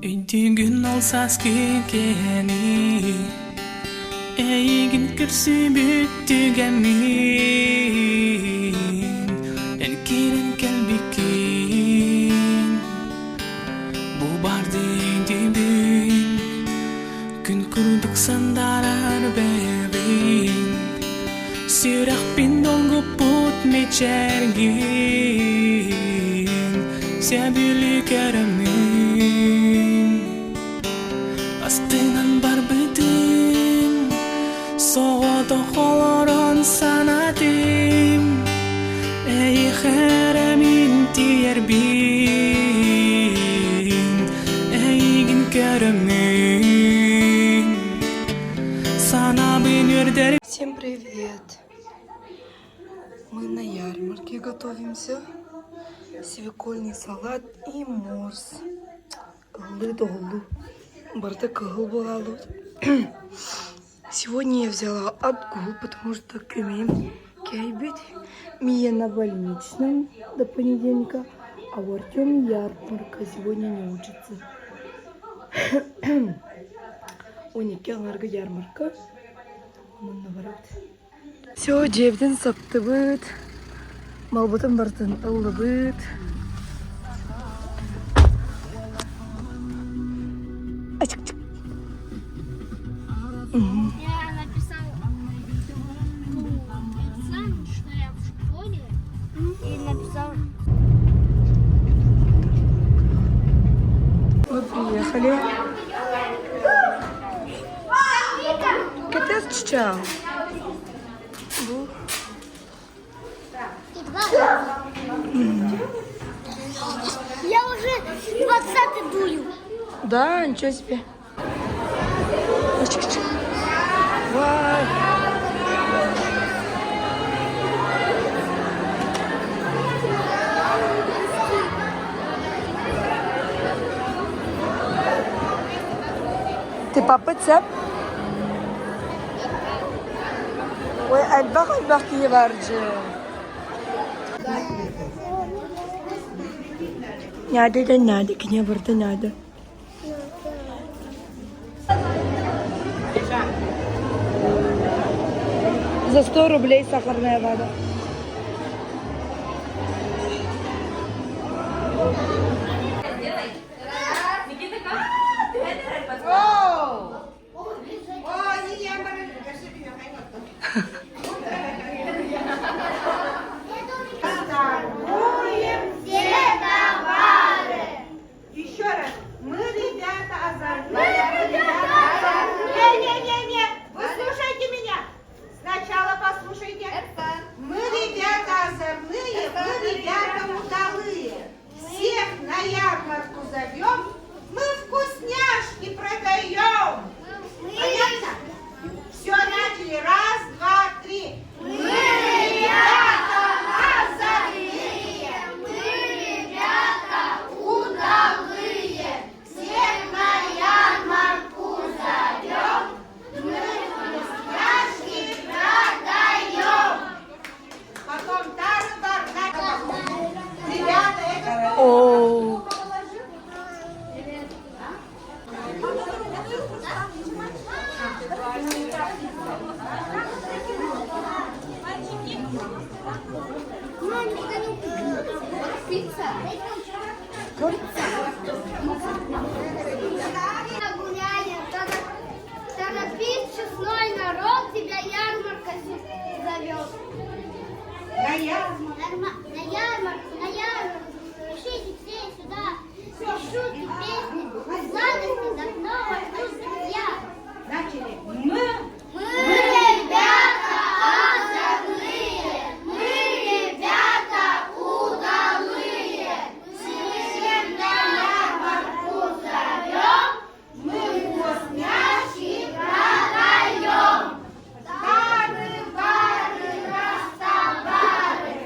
Öydüğün olsas kekeni Eygin kırsı büttügemin En kiren kelbikin Bu bardı öydüğün Gün kurduk sandarar bebin Sirah pindong guput mecergin Siabili karamin Astingan barbetin Soğudu holoron sanatim Ey heremin tiyerbin Eygin karamin Sana binir der. Всем привет! Мы на ярмарке готовимся. Свекольный салат и морс. Лыдолу. Бардак голубалу. Сегодня я взяла отгул, потому что кемем кейбить. Мия на больничном до понедельника, а у Артема ярмарка. Сегодня не учится. У Никеларга ярмарка. Все, жебден сапты быт. Малбутын бартын ылы быт. Ачык-чык. Я написала экзамен, что я в школе, и написала. Мы приехали. Капец, чичал. Я уже 20-й дую. Да, ничего себе. Чик-чик. Вай. Ты папа цеп? Ой, альбах ки варджи. Надо да надо, к ней борта надо. За 100 рублей сахарная вода. Еще раз. Мы, ребята, озорные. Не-не-не-не. Вы слушайте меня. Сначала послушайте. Мы, ребята, озорные. Мы, ребята, удалые. Всех на ярмарку зовем. Мы вкусняшки продаем. Понятно? Все, начали. Раз, два, три. Мы, ребята, озорные. Мы, ребята, удалые. Всех на ярмарку зовем. Мы вкусняшки продаем. Потом тары-бардак. Ребята, это... О, Торопись, честной народ, тебя ярмарка зовет. На ярмарку. На ярмарку. Пишите все сюда. Шутки, песни, сладости, давно ждут друзья. Начали. Мы, ребята, озорные. Мы, ребята, удалые. Всех на ярмарку зовем. Мы вкусняшки продаем. Тары-бары, растовары.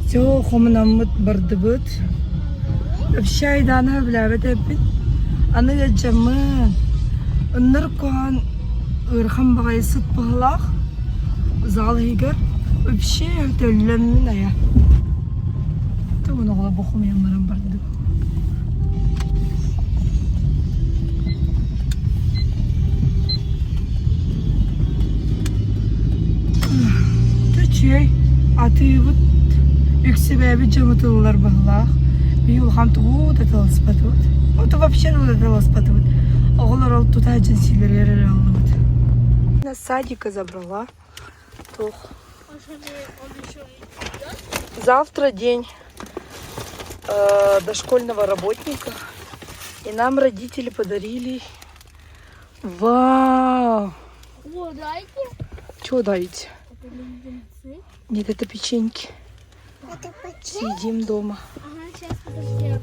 все, хомнамыт барды быт. Общайдан хаблабет эппин. Аны да жамын. Ныркан ырхам багай сыт пыглах. Зал егер. Вообще төллөммүн ая. Тугун оғла бохум ямарам барды. Төчей. Аты вот үксебәбі жамытылылар бағылақ. Бейіл қамтығы да таласпады вот. Это вообще да таласпады вот. Оғылар алып тута джинсилер ерері алды вот. На садика забрала. Тох. Завтра день дошкольного работника. И нам родители подарили... Вау! О, дайте. Чего даете? Это леденцы. Нет, это печеньки. Это Съедим дома. Ага, сейчас подожди.